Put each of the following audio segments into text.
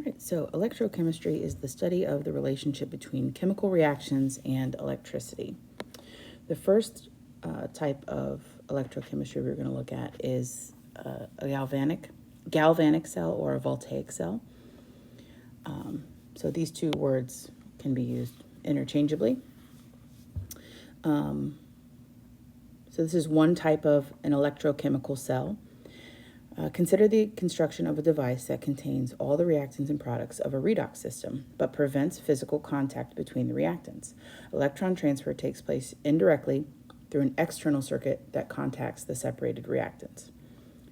All right, so electrochemistry is the study of the relationship between chemical reactions and electricity. The first type of electrochemistry we're going to look at is a galvanic cell or a voltaic cell. So these two words can be used interchangeably. So this is one type of an electrochemical cell. Consider the construction of a device that contains all the reactants and products of a redox system, but prevents physical contact between the reactants. Electron transfer takes place indirectly through an external circuit that contacts the separated reactants.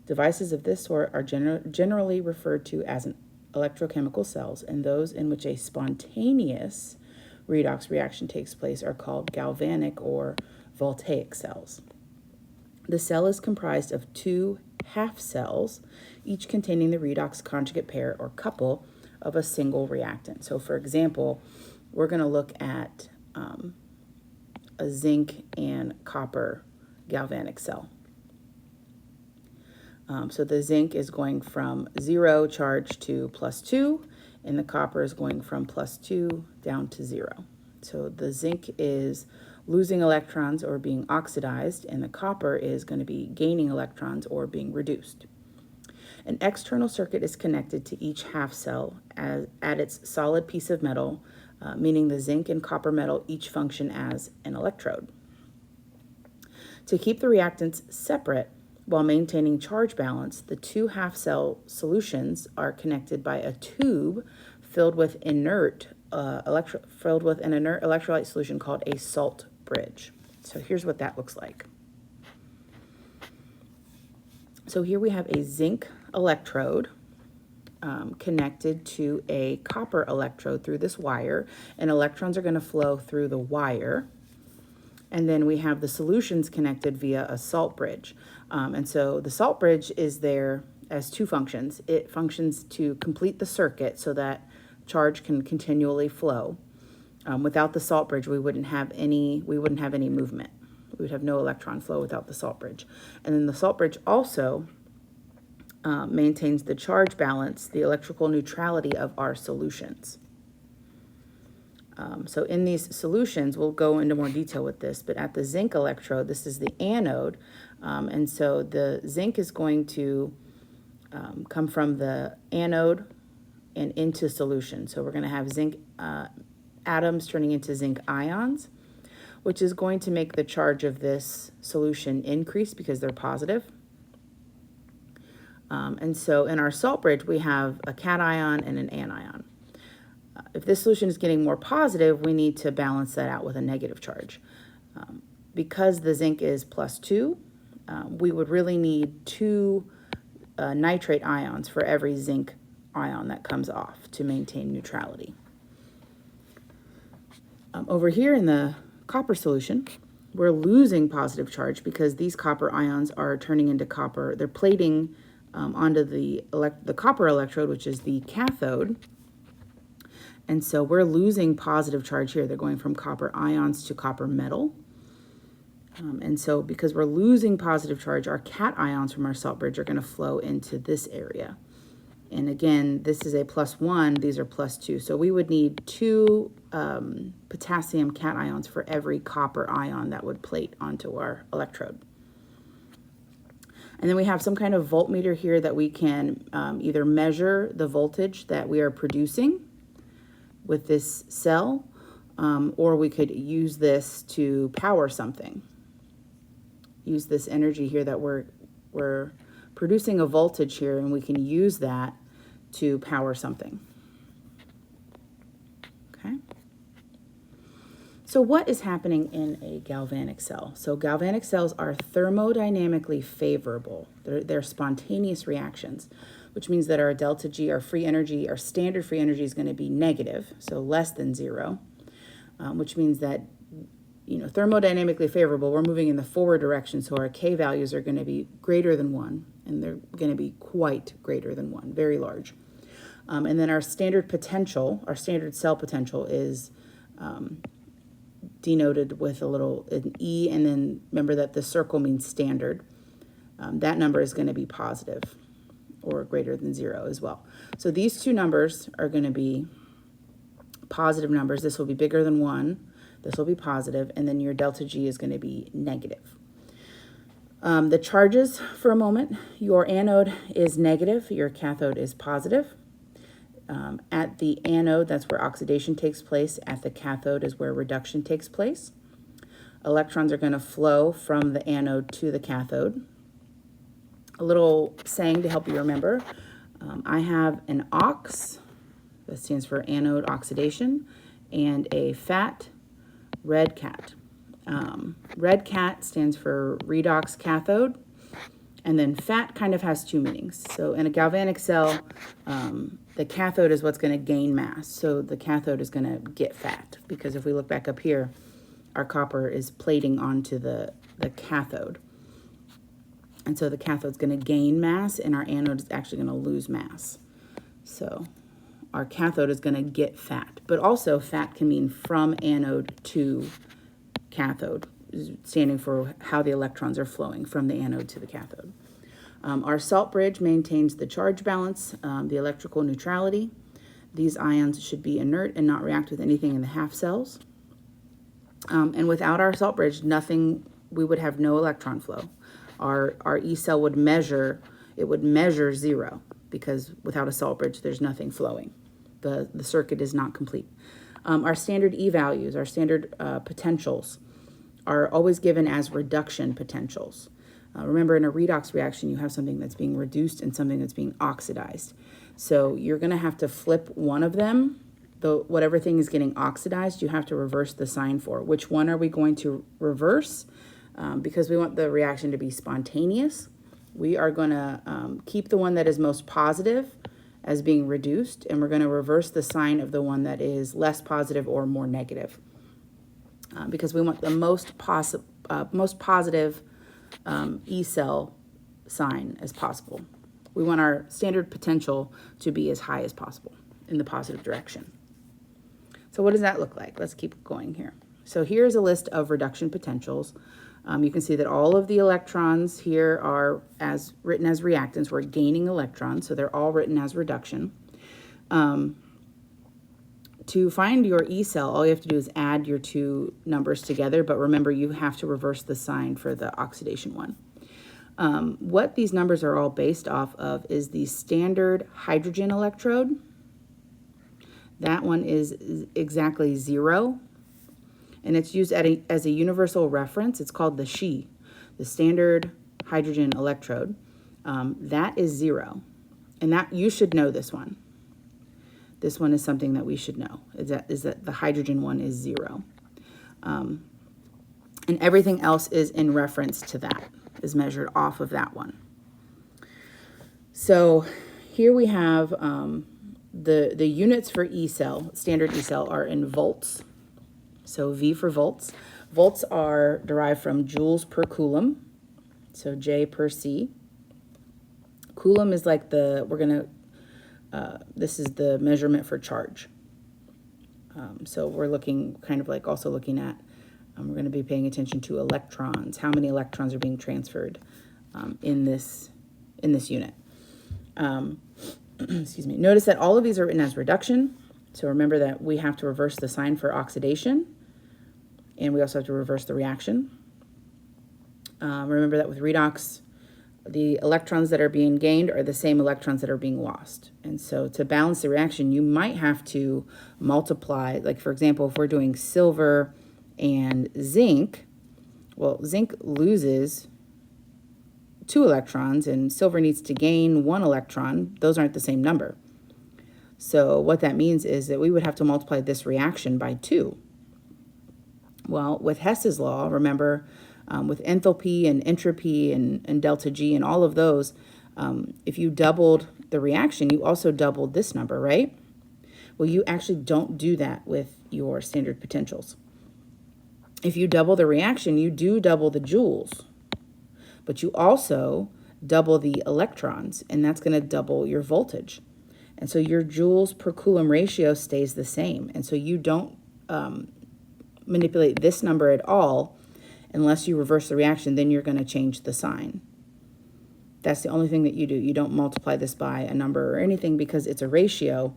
Devices of this sort are generally referred to as electrochemical cells, and those in which a spontaneous redox reaction takes place are called galvanic or voltaic cells. The cell is comprised of two half cells, each containing the redox conjugate pair or couple of a single reactant. So for example, we're going to look at a zinc and copper galvanic cell. So the zinc is going from 0 charge to +2, and the copper is going from +2 down to 0. So the zinc is losing electrons or being oxidized, and the copper is going to be gaining electrons or being reduced. An external circuit is connected to each half cell at its solid piece of metal, meaning the zinc and copper metal each function as an electrode. To keep the reactants separate while maintaining charge balance, the two half cell solutions are connected by a tube filled with an inert electrolyte solution called a salt bridge. So here's what that looks like. So here we have a zinc electrode connected to a copper electrode through this wire, and electrons are going to flow through the wire. And then we have the solutions connected via a salt bridge. And so the salt bridge is there as two functions. It functions to complete the circuit so that charge can continually flow. Without the salt bridge, we wouldn't have any movement. We would have no electron flow without the salt bridge. And then the salt bridge also maintains the charge balance, the electrical neutrality of our solutions. So in these solutions, we'll go into more detail with this, but at the zinc electrode, this is the anode, and so the zinc is going to come from the anode and into solution. So we're going to have zinc atoms turning into zinc ions, which is going to make the charge of this solution increase because they're positive. And so in our salt bridge, we have a cation and an anion. If this solution is getting more positive, we need to balance that out with a negative charge. Because the zinc is +2, we would really need 2 nitrate ions for every zinc ion that comes off to maintain neutrality. Over here in the copper solution, we're losing positive charge because these copper ions are turning into copper. They're plating onto the copper electrode, which is the cathode. And so we're losing positive charge here. They're going from copper ions to copper metal. And so because we're losing positive charge, our cations from our salt bridge are going to flow into this area. And again, this is a +1, these are +2. So we would need 2 potassium cations for every copper ion that would plate onto our electrode. And then we have some kind of voltmeter here that we can either measure the voltage that we are producing with this cell, or we could use this to power something. Use this energy here that we're producing a voltage here, and we can use that to power something. Okay. So what is happening in a galvanic cell? So galvanic cells are thermodynamically favorable. They're spontaneous reactions, which means that our delta G, our free energy, our standard free energy is going to be negative, so less than 0, which means that, thermodynamically favorable, we're moving in the forward direction, so our K values are going to be greater than 1, and they're going to be quite greater than 1, very large. And then our standard potential, our standard cell potential is denoted with an E, and then remember that the circle means standard. That number is going to be positive. or greater than 0 as well. So these two numbers are going to be positive numbers. This will be bigger than 1. This will be positive, and then your delta G is going to be negative. The charges for a moment. Your anode is negative. Your cathode is positive. At the anode, that's where oxidation takes place. At the cathode is where reduction takes place. Electrons are going to flow from the anode to the cathode. A little saying to help you remember. I have an ox, that stands for anode oxidation, and a fat red cat. Red cat stands for redox cathode, and then fat kind of has two meanings. So in a galvanic cell, the cathode is what's going to gain mass. So the cathode is going to get fat, because if we look back up here, our copper is plating onto the cathode. And so the cathode is going to gain mass, and our anode is actually going to lose mass. So our cathode is going to get fat. But also fat can mean from anode to cathode, standing for how the electrons are flowing from the anode to the cathode. Our salt bridge maintains the charge balance, the electrical neutrality. These ions should be inert and not react with anything in the half cells. And without our salt bridge, we would have no electron flow. Our E cell would measure 0, because without a salt bridge, there's nothing flowing. The circuit is not complete. Our standard E values, our standard potentials, are always given as reduction potentials. Remember, in a redox reaction, you have something that's being reduced and something that's being oxidized. So you're going to have to flip one of them. Whatever thing is getting oxidized, you have to reverse the sign for. Which one are we going to reverse? Because we want the reaction to be spontaneous, we are going to keep the one that is most positive as being reduced, and we're going to reverse the sign of the one that is less positive or more negative. Because we want the most positive E cell sign as possible. We want our standard potential to be as high as possible in the positive direction. So what does that look like? Let's keep going here. So here's a list of reduction potentials. You can see that all of the electrons here are written as reactants. We're gaining electrons, so they're all written as reduction. To find your E cell, all you have to do is add your two numbers together, but remember, you have to reverse the sign for the oxidation one. What these numbers are all based off of is the standard hydrogen electrode. That one is exactly 0. And it's used as a universal reference. It's called the SHE, the standard hydrogen electrode. That is 0. And that you should know this one. This one is something that we should know, is that the hydrogen one is 0. And everything else is in reference to that, is measured off of that one. So here we have the units for E cell, standard E cell, are in volts. So V for volts. Volts are derived from joules per coulomb, so J per C. Coulomb is like this is the measurement for charge. So we're looking also looking at, we're going to be paying attention to electrons. How many electrons are being transferred in this unit? Excuse me. Notice that all of these are written as reduction. So remember that we have to reverse the sign for oxidation, and we also have to reverse the reaction. Remember that with redox, the electrons that are being gained are the same electrons that are being lost. And so to balance the reaction, you might have to multiply, like for example, if we're doing silver and zinc, well, zinc loses 2 electrons and silver needs to gain 1 electron. Those aren't the same number. So what that means is that we would have to multiply this reaction by 2. Well, with Hess's law, remember, with enthalpy and entropy and delta G and all of those, if you doubled the reaction, you also doubled this number, right? Well, you actually don't do that with your standard potentials. If you double the reaction, you do double the joules, but you also double the electrons, and that's going to double your voltage. And so your joules per coulomb ratio stays the same. And so you don't manipulate this number at all unless you reverse the reaction. Then you're going to change the sign. That's the only thing that you do. You don't multiply this by a number or anything because it's a ratio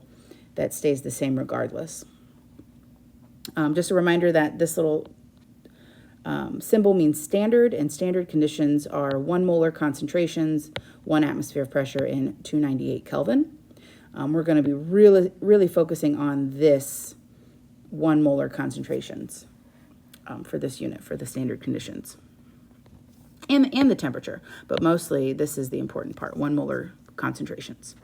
that stays the same regardless. Just a reminder that this little symbol means standard, and standard conditions are 1 molar concentrations, 1 atmosphere of pressure, and 298 Kelvin. We're going to be really focusing on this 1 molar concentrations for this unit, for the standard conditions. And the temperature, but mostly this is the important part, 1 molar concentrations.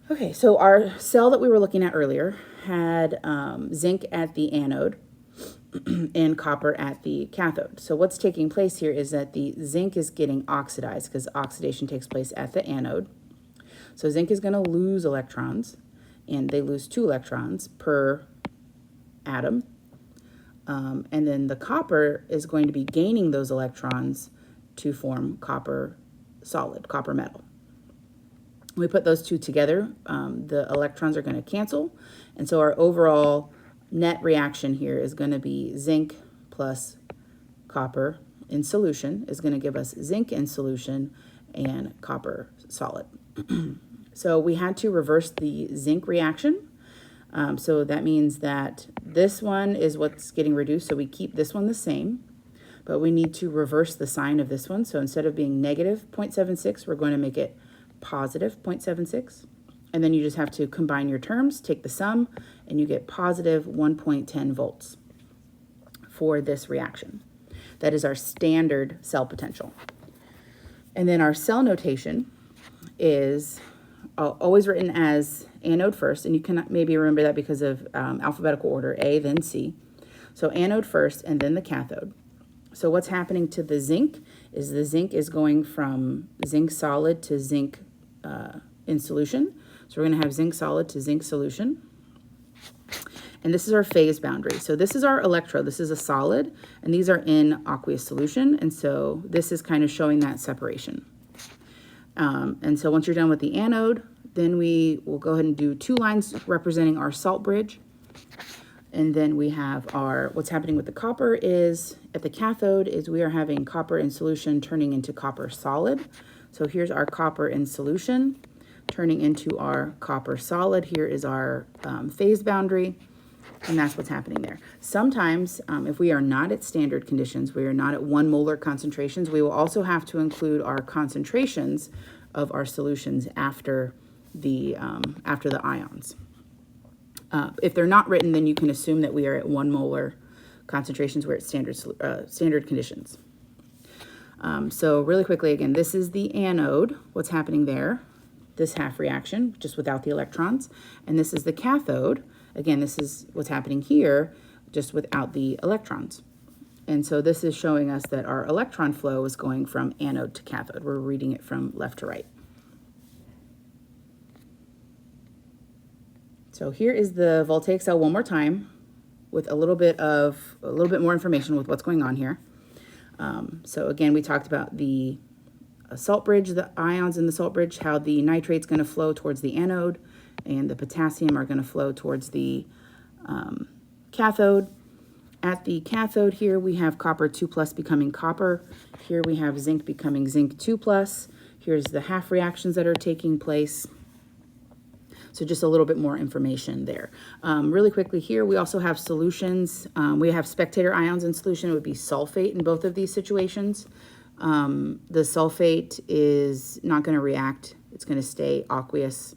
Okay, so our cell that we were looking at earlier had zinc at the anode and copper at the cathode. So what's taking place here is that the zinc is getting oxidized because oxidation takes place at the anode. So zinc is going to lose electrons, and they lose 2 electrons per atom. And then the copper is going to be gaining those electrons to form copper solid, copper metal. We put those two together, the electrons are going to cancel, and so our overall net reaction here is going to be zinc plus copper in solution is going to give us zinc in solution and copper solid. So we had to reverse the zinc reaction. So that means that this one is what's getting reduced, so we keep this one the same, but we need to reverse the sign of this one. So instead of being negative 0.76, we're going to make it positive 0.76. And then you just have to combine your terms, take the sum, and you get positive 1.10 volts for this reaction. That is our standard cell potential. And then our cell notation is always written as anode first, and you can maybe remember that because of alphabetical order, A, then C. So anode first, and then the cathode. So what's happening to the zinc is the zinc is going from zinc solid to zinc in solution. So we're going to have zinc solid to zinc solution. And this is our phase boundary. So this is our electrode. This is a solid, and these are in aqueous solution. And so this is kind of showing that separation. And so once you're done with the anode, then we will go ahead and do 2 lines representing our salt bridge. And then we have our, what's happening with the copper is, at the cathode, is we are having copper in solution turning into copper solid. So here's our copper in solution turning into our copper solid. Here is our phase boundary, and that's what's happening there. Sometimes, if we are not at standard conditions, we are not at 1 molar concentrations, we will also have to include our concentrations of our solutions after the ions. If they're not written, then you can assume that we are at 1 molar concentrations. We're at standard conditions. So really quickly, again, this is the anode, what's happening there, this half reaction, just without the electrons. And this is the cathode. Again, this is what's happening here, just without the electrons. And so this is showing us that our electron flow is going from anode to cathode. We're reading it from left to right. So here is the voltaic cell one more time with a little bit more information with what's going on here. So again, we talked about the salt bridge, the ions in the salt bridge, how the nitrate's going to flow towards the anode and the potassium are going to flow towards the cathode. At the cathode here, we have copper 2+ becoming copper. Here we have zinc becoming zinc 2+. Here's the half reactions that are taking place. So just a little bit more information there. Really quickly here, we also have solutions. We have spectator ions in solution. It would be sulfate in both of these situations. The sulfate is not going to react. It's going to stay aqueous.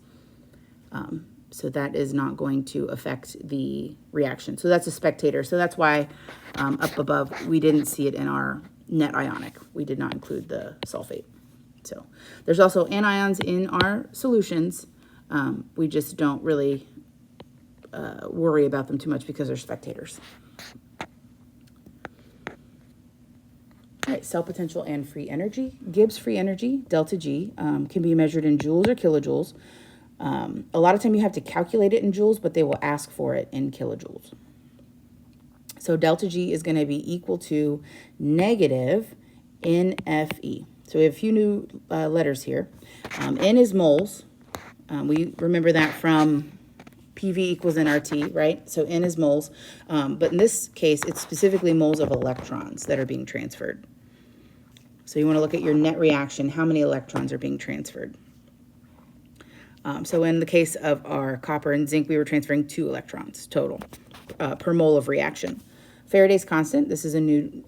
So that is not going to affect the reaction. So that's a spectator. So that's why up above, we didn't see it in our net ionic. We did not include the sulfate. So there's also anions in our solutions. We just don't really worry about them too much because they're spectators. All right, cell potential and free energy. Gibbs free energy, delta G, can be measured in joules or kilojoules. A lot of time you have to calculate it in joules, but they will ask for it in kilojoules. So delta G is going to be equal to negative NFE. So we have a few new letters here. N is moles. We remember that from PV equals nRT, right? So N is moles. But in this case, it's specifically moles of electrons that are being transferred. So you want to look at your net reaction, how many electrons are being transferred. So in the case of our copper and zinc, we were transferring 2 electrons total per mole of reaction. Faraday's constant, this is a new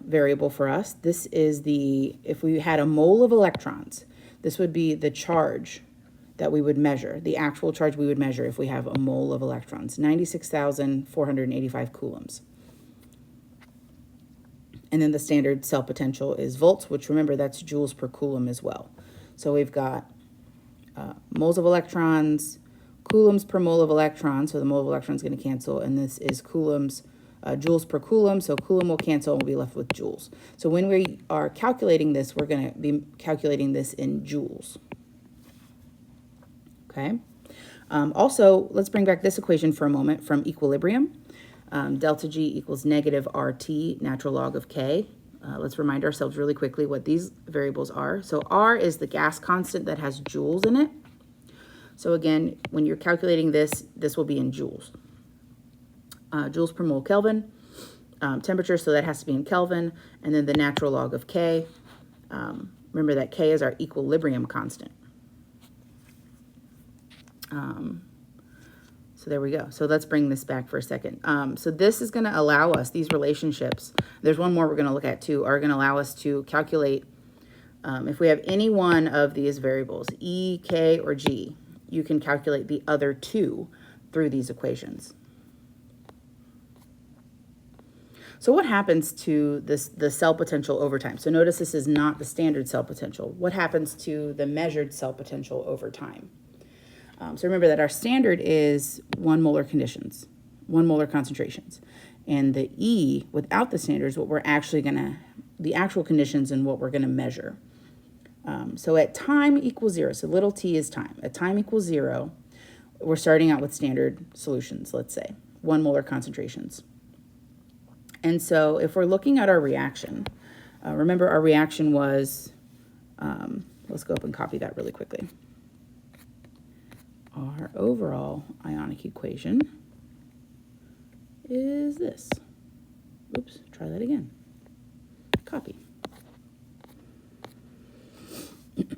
variable for us. This is if we had a mole of electrons, this would be the charge that we would measure, the actual charge we would measure if we have a mole of electrons, 96,485 coulombs. And then the standard cell potential is volts, which remember that's joules per coulomb as well. So we've got moles of electrons, coulombs per mole of electrons, so the mole of electrons is going to cancel, and this is coulombs, joules per coulomb, so coulomb will cancel and we'll be left with joules. So when we are calculating this, we're going to be calculating this in joules. Okay. Also, let's bring back this equation for a moment from equilibrium. Delta G equals negative RT, natural log of K. Let's remind ourselves really quickly what these variables are. So R is the gas constant that has joules in it. So again, when you're calculating this, this will be in joules. Joules per mole Kelvin. Temperature, so that has to be in Kelvin. And then the natural log of K. Remember that K is our equilibrium constant. So there we go. So let's bring this back for a second. So this is going to allow us, these relationships, there's one more we're going to look at too, are going to allow us to calculate, if we have any one of these variables, E, K, or G, you can calculate the other two through these equations. So what happens to the cell potential over time? So notice this is not the standard cell potential. What happens to the measured cell potential over time? So remember that our standard is 1 molar conditions, 1 molar concentrations. And the E, without the standard, is what we're actually the actual conditions and what we're going to measure. So at time equals 0, so little t is time. At time equals 0, we're starting out with standard solutions, let's say, 1 molar concentrations. And so if we're looking at our reaction, remember our reaction was, let's go up and copy that really quickly. Our overall ionic equation is this. Oops, try that again. Copy.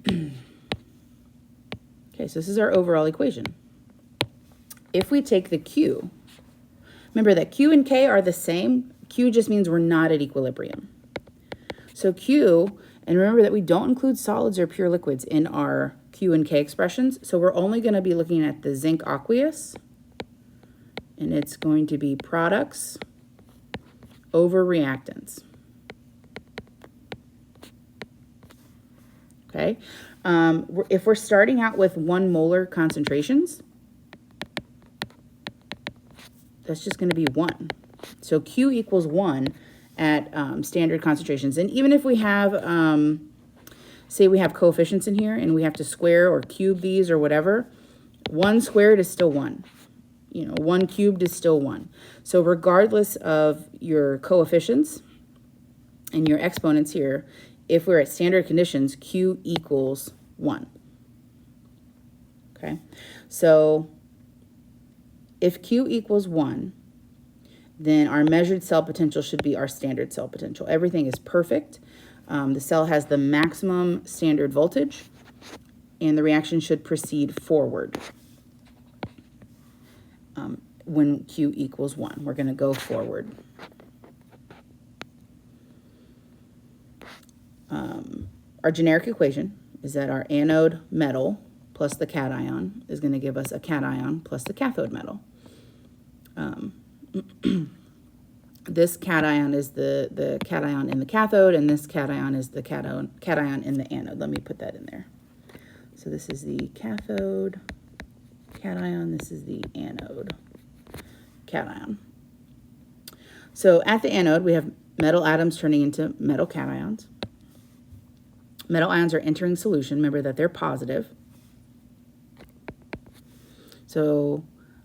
Okay, so this is our overall equation. If we take the Q, remember that Q and K are the same. Q just means we're not at equilibrium. So Q, and remember that we don't include solids or pure liquids in our Q and K expressions, so we're only going to be looking at the zinc aqueous, and it's going to be products over reactants. Okay, if we're starting out with 1 molar concentrations, that's just going to be 1. So Q equals 1 at standard concentrations, and even if we have say we have coefficients in here and we have to square or cube these or whatever, 1 squared is still 1. 1 cubed is still 1. So regardless of your coefficients and your exponents here, if we're at standard conditions, Q equals 1. Okay, so if Q equals 1, then our measured cell potential should be our standard cell potential. Everything is perfect. The cell has the maximum standard voltage, and the reaction should proceed forward. When Q equals 1, we're going to go forward. Our generic equation is that our anode metal plus the cation is going to give us a cation plus the cathode metal. This cation is the cation in the cathode, and this cation is the cation in the anode. Let me put that in there. So this is the cathode cation, this is the anode cation. So at the anode, we have metal atoms turning into metal cations. Metal ions are entering solution. Remember that they're positive. So,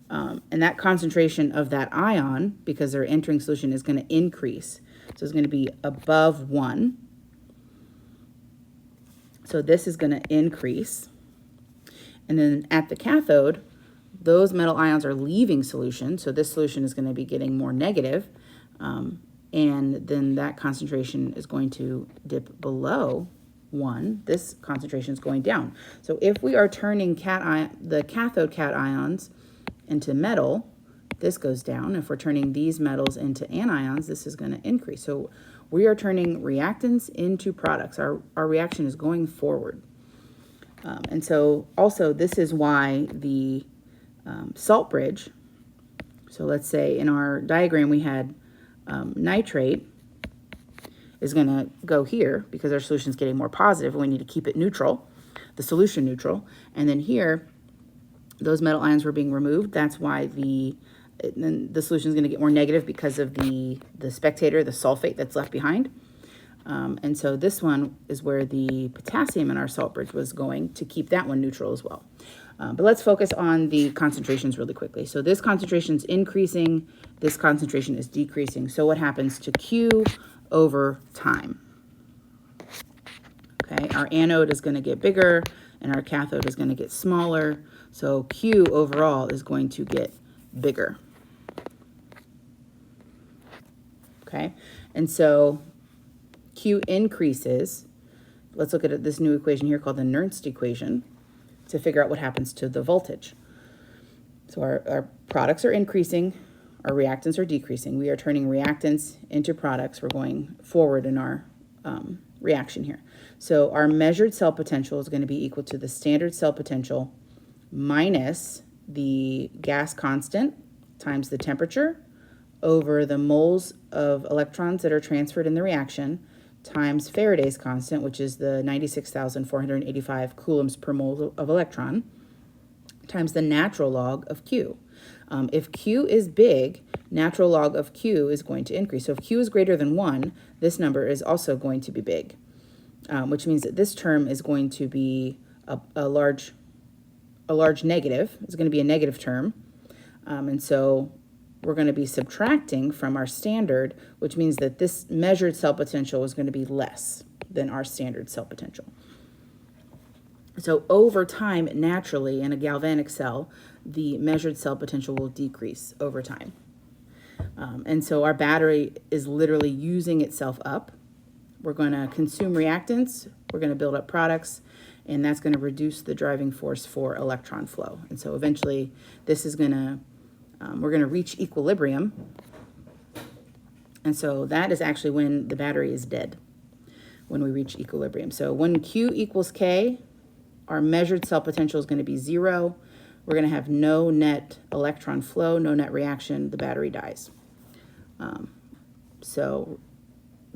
and that concentration of that ion, because they're entering solution, is going to increase. So it's going to be above 1. So this is going to increase. And then at the cathode, those metal ions are leaving solution. So this solution is going to be getting more negative. And and then that concentration is going to dip below 1. This concentration is going down. So if we are turning the cathode cations into metal, this goes down. If we're turning these metals into anions, this is going to increase. So we are turning reactants into products. Our reaction is going forward. And so also this is why the salt bridge, so let's say in our diagram we had nitrate is going to go here because our solution is getting more positive and we need to keep it neutral, the solution neutral. And then here, those metal ions were being removed. That's why the solution is going to get more negative because of the spectator, the sulfate that's left behind. And so this one is where the potassium in our salt bridge was going to keep that one neutral as well. But let's focus on the concentrations really quickly. So this concentration is increasing, this concentration is decreasing. So what happens to Q over time? Okay, our anode is going to get bigger and our cathode is going to get smaller. So Q overall is going to get bigger. Okay, and so Q increases. Let's look at this new equation here called the Nernst equation to figure out what happens to the voltage. So our products are increasing, our reactants are decreasing. We are turning reactants into products. We're going forward in our reaction here. So our measured cell potential is going to be equal to the standard cell potential minus the gas constant times the temperature over the moles of electrons that are transferred in the reaction times Faraday's constant, which is the 96,485 coulombs per mole of electron, times the natural log of Q. If Q is big, natural log of Q is going to increase. So if Q is greater than 1, this number is also going to be big, which means that this term is going to be a large negative. It's going to be a negative term. And so we're going to be subtracting from our standard, which means that this measured cell potential is going to be less than our standard cell potential. So over time, naturally, in a galvanic cell, the measured cell potential will decrease over time. And so our battery is literally using itself up. We're going to consume reactants, we're going to build up products, and that's going to reduce the driving force for electron flow. And so eventually, this is going to we're going to reach equilibrium. And so that is actually when the battery is dead, when we reach equilibrium. So when Q equals K, our measured cell potential is going to be 0. We're going to have no net electron flow, no net reaction. The battery dies.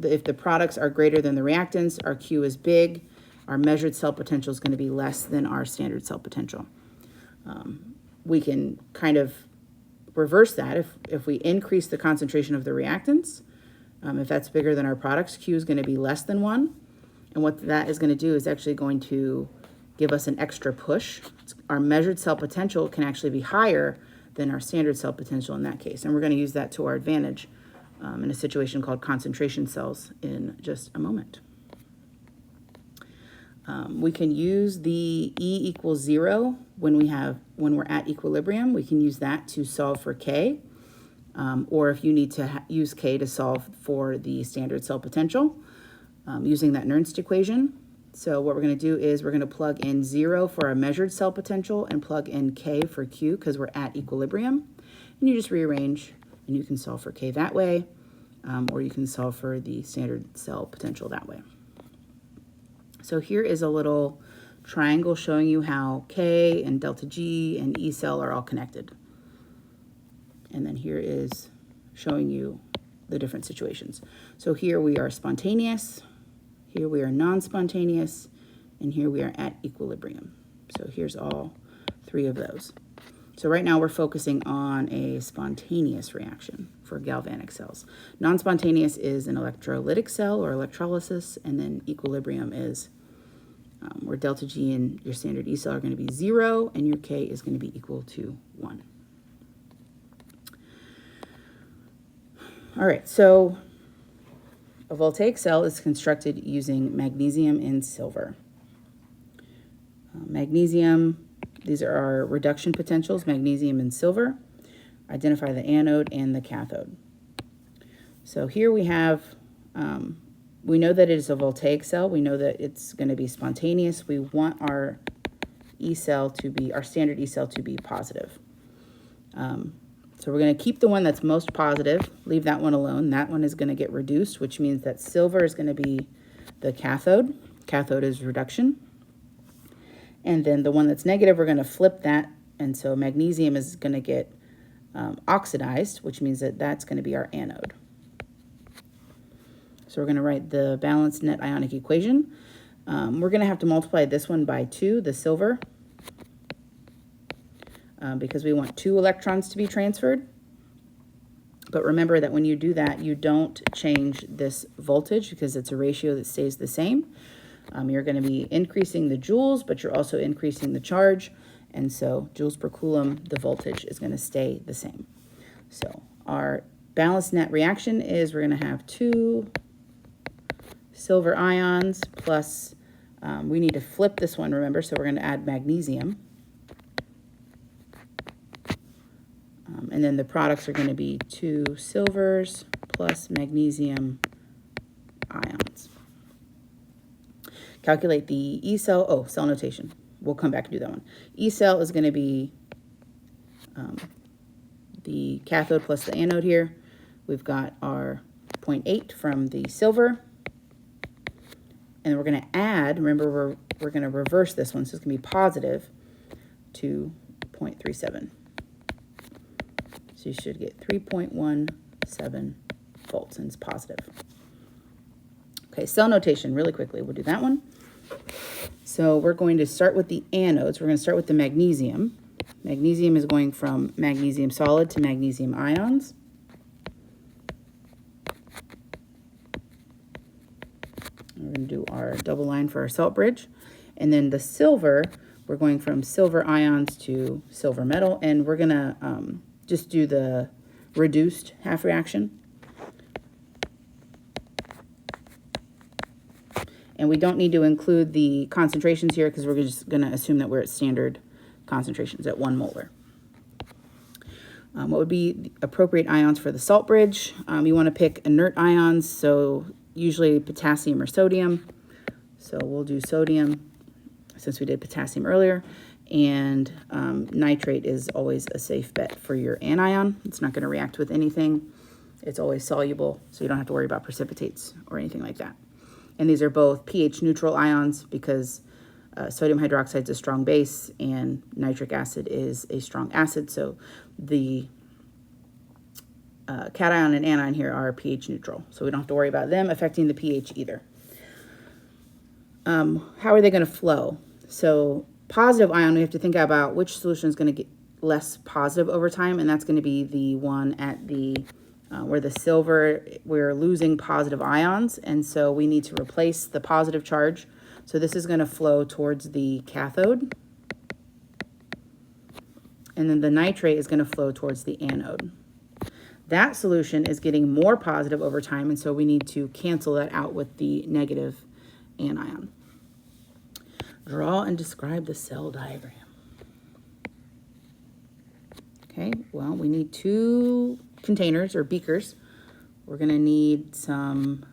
If the products are greater than the reactants, our Q is big. Our measured cell potential is going to be less than our standard cell potential. We can kind of reverse that if we increase the concentration of the reactants. If that's bigger than our products, Q is going to be less than 1. And what that is going to do is actually going to give us an extra push. Our measured cell potential can actually be higher than our standard cell potential in that case. And we're going to use that to our advantage in a situation called concentration cells in just a moment. We can use the E equals 0 when we're at equilibrium. We can use that to solve for K, or if you need to use K to solve for the standard cell potential, using that Nernst equation. So what we're going to do is we're going to plug in 0 for our measured cell potential and plug in K for Q because we're at equilibrium. And you just rearrange and you can solve for K that way, or you can solve for the standard cell potential that way. So here is a little triangle showing you how K and delta G and E cell are all connected. And then here is showing you the different situations. So here we are spontaneous, here we are non-spontaneous, and here we are at equilibrium. So here's all 3 of those. So right now we're focusing on a spontaneous reaction for galvanic cells. Non-spontaneous is an electrolytic cell or electrolysis, and then equilibrium is where delta G and your standard E cell are going to be 0, and your K is going to be equal to 1. All right, so a voltaic cell is constructed using magnesium and silver. Magnesium, these are our reduction potentials, magnesium and silver. Identify the anode and the cathode. So here we have, we know that it is a voltaic cell. We know that it's going to be spontaneous. We want our E cell to be, our standard E cell to be positive. So we're going to keep the one that's most positive, leave that one alone. That one is going to get reduced, which means that silver is going to be the cathode. Cathode is reduction. And then the one that's negative, we're going to flip that. And so magnesium is going to get oxidized, which means that that's going to be our anode. So we're going to write the balanced net ionic equation. We're going to have to multiply this one by 2, the silver, because we want 2 electrons to be transferred. But remember that when you do that, you don't change this voltage because it's a ratio that stays the same. You're going to be increasing the joules, but you're also increasing the charge. And so joules per coulomb, the voltage is going to stay the same. So our balanced net reaction is we're going to have 2 silver ions plus, we need to flip this one, remember, so we're going to add magnesium. And then the products are going to be 2 silvers plus magnesium ions. Calculate the E cell, cell notation. We'll come back and do that one. E cell is going to be the cathode plus the anode here. We've got our 0.8 from the silver. And we're going to add, remember, we're going to reverse this one, so it's going to be positive to 0.37. So you should get 3.17 volts, and it's positive. Okay, cell notation, really quickly. We'll do that one. So we're going to start with the anodes. We're going to start with the magnesium. Magnesium is going from magnesium solid to magnesium ions. We're going to do our double line for our salt bridge. And then the silver, we're going from silver ions to silver metal. And we're going to just do the reduced half reaction. And we don't need to include the concentrations here because we're just going to assume that we're at standard concentrations at 1 molar. What would be the appropriate ions for the salt bridge? You want to pick inert ions, so usually potassium or sodium. So we'll do sodium since we did potassium earlier. And nitrate is always a safe bet for your anion. It's not going to react with anything. It's always soluble, so you don't have to worry about precipitates or anything like that. And these are both pH neutral ions because sodium hydroxide is a strong base and nitric acid is a strong acid. So the cation and anion here are pH neutral. So we don't have to worry about them affecting the pH either. How are they going to flow? So positive ion, we have to think about which solution is going to get less positive over time, and that's going to be the one at the where the silver, we're losing positive ions, and so we need to replace the positive charge. So this is going to flow towards the cathode, and then the nitrate is going to flow towards the anode. That solution is getting more positive over time, and so we need to cancel that out with the negative anion. Draw and describe the cell diagram. Okay, well, we need 2 containers or beakers. We're going to need some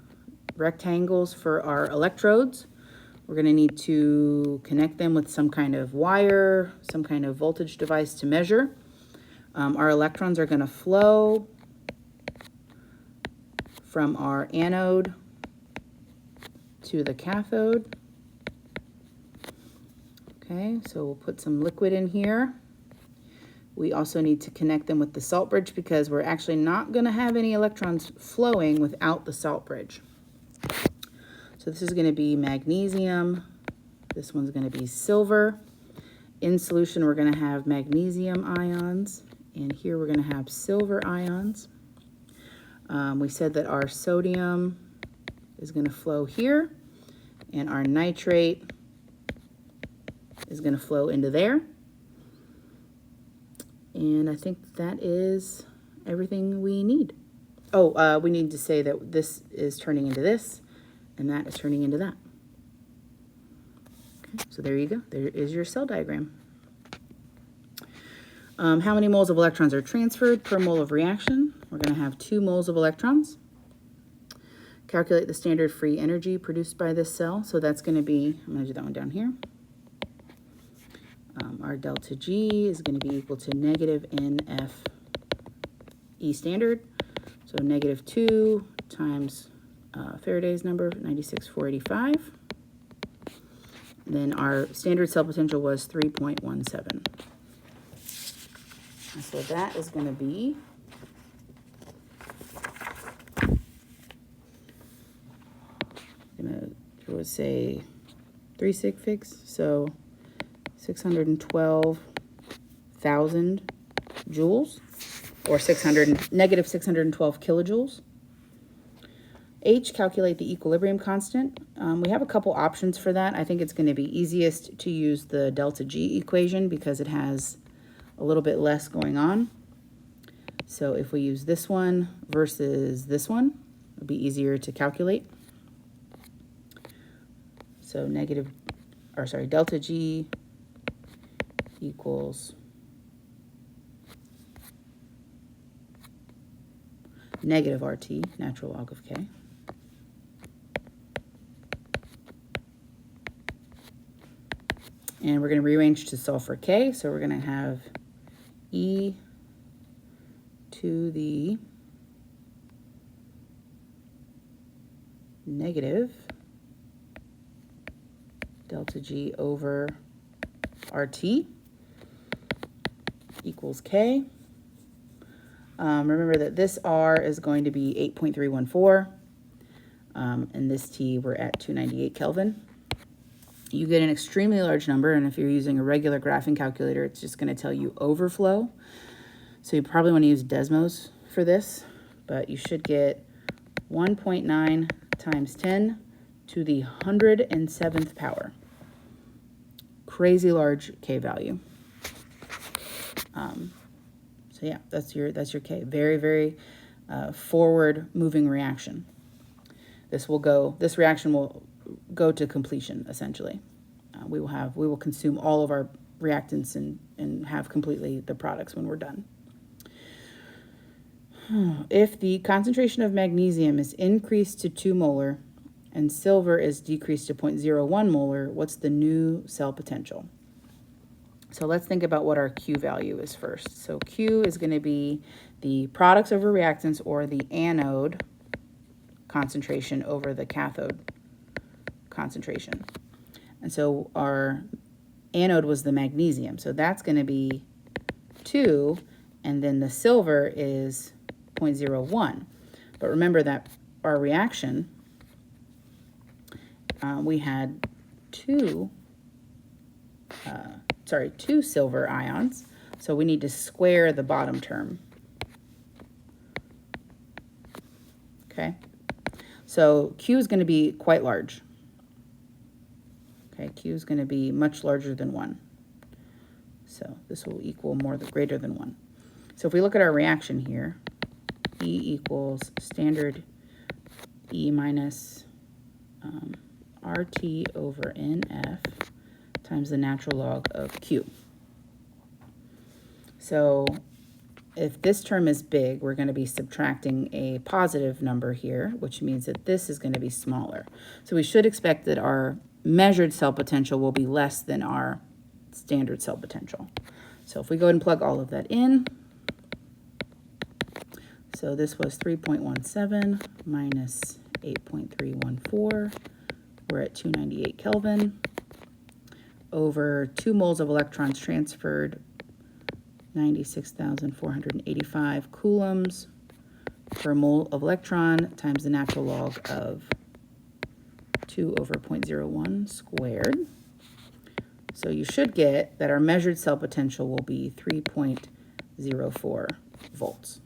rectangles for our electrodes. We're going to need to connect them with some kind of wire, some kind of voltage device to measure. Our electrons are going to flow from our anode to the cathode. Okay, so we'll put some liquid in here. We also need to connect them with the salt bridge because we're actually not going to have any electrons flowing without the salt bridge. So this is going to be magnesium. This one's going to be silver. In solution, we're going to have magnesium ions. And here we're going to have silver ions. We said that our sodium is going to flow here. And our nitrate is going to flow into there. And I think that is everything we need. Oh, we need to say that this is turning into this, and that is turning into that. Okay, so there you go. There is your cell diagram. How many moles of electrons are transferred per mole of reaction? We're going to have 2 moles of electrons. calculate the standard free energy produced by this cell. So that's going to be, I'm going to do that one down here. Our delta G is going to be equal to negative NF E standard. So negative 2 times Faraday's number, 96,485. Then our standard cell potential was 3.17. And so that is going to be it would say 3 sig figs, so 612,000 joules, or negative 612 kilojoules. H, calculate the equilibrium constant. We have a couple options for that. I think it's going to be easiest to use the delta G equation because it has a little bit less going on. So if we use this one versus this one, it'll be easier to calculate. So delta G equals negative RT, natural log of K. And we're going to rearrange to solve for K. So we're going to have E to the negative delta G over RT equals K. Remember that this R is going to be 8.314, and this T, we're at 298 Kelvin. You get an extremely large number, and if you're using a regular graphing calculator, it's just going to tell you overflow. So you probably want to use Desmos for this, but you should get 1.9 times 10 to the 107th power. Crazy large K value. So yeah, that's your K. Very, very forward moving reaction. This reaction will go to completion essentially. We will consume all of our reactants and have completely the products when we're done. If the concentration of magnesium is increased to 2 molar and silver is decreased to 0.01 molar, what's the new cell potential? So let's think about what our Q value is first. So Q is going to be the products over reactants, or the anode concentration over the cathode concentration. And so our anode was the magnesium. So that's going to be 2, and then the silver is 0.01. But remember that our reaction, we had two silver ions, so we need to square the bottom term. Okay, so Q is going to be quite large. Okay, Q is going to be much larger than 1. So this will equal greater than 1. So if we look at our reaction here, E equals standard E minus RT over NF times the natural log of Q. So if this term is big, we're going to be subtracting a positive number here, which means that this is going to be smaller. So we should expect that our measured cell potential will be less than our standard cell potential. So if we go ahead and plug all of that in, so this was 3.17 minus 8.314, we're at 298 Kelvin, over 2 moles of electrons transferred, 96,485 coulombs per mole of electron times the natural log of 2 over 0.01 squared. So you should get that our measured cell potential will be 3.04 volts.